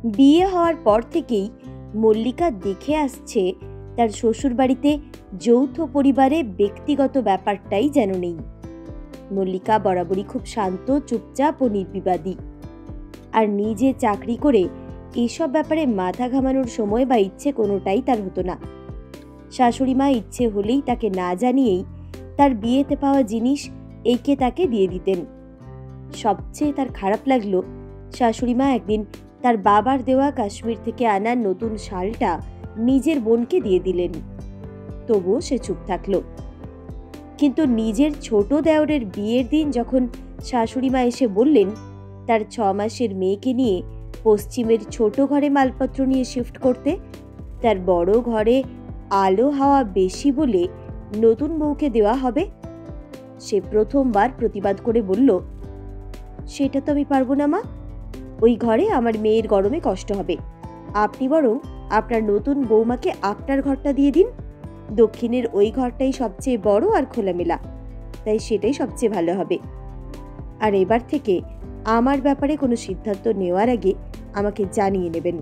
বিয়ে হওয়ার পর থেকেই মল্লিকা দেখে আসছে তার শ্বশুরবাড়িতে যৌথ পরিবারে ব্যক্তিগত ব্যাপারটাই যেন নেই। মল্লিকা বরাবরই খুব শান্ত, চুপচাপ ও নির্বিবাদী। আর নিজে চাকরি করে এইসব ব্যাপারে মাথা ঘামানোর সময় বা ইচ্ছে কোনোটাই তার হতো না। শাশুড়ি মা ইচ্ছে হলেই তাকে না জানিয়েই তার বিয়েতে পাওয়া জিনিস একে তাকে দিয়ে দিতেন। সবচেয়ে তার খারাপ লাগলো, শাশুড়ি মা একদিন তার বাবার দেওয়া কাশ্মীর থেকে আনা নতুন শালটা নিজের বোনকে দিয়ে দিলেন। তবুও সে চুপ থাকলো। কিন্তু নিজের ছোট দেওরের বিয়ের দিন যখন শাশুড়ি মা এসে বললেন তার 6 মাসের মেয়েকে নিয়ে পশ্চিমের ছোট ঘরে মালপত্র নিয়ে শিফট করতে, তার বড় ঘরে আলো হাওয়া বেশি বলে নতুন বউকে দেওয়া হবে, সে প্রথমবার প্রতিবাদ করে বলল, সেটা তো আমি পারবো না মা, ওই ঘরে আমার মেয়ের গরমে কষ্ট হবে। আপনি বরং আপনার নতুন বৌমাকে আপনার ঘরটা দিয়ে দিন। দক্ষিণের ওই ঘরটাই সবচেয়ে বড় আর খোলামেলা, তাই সেটাই সবচেয়ে ভালো হবে। আর এবার থেকে আমার ব্যাপারে কোনো সিদ্ধান্ত নেওয়ার আগে আমাকে জানিয়ে নেবেন।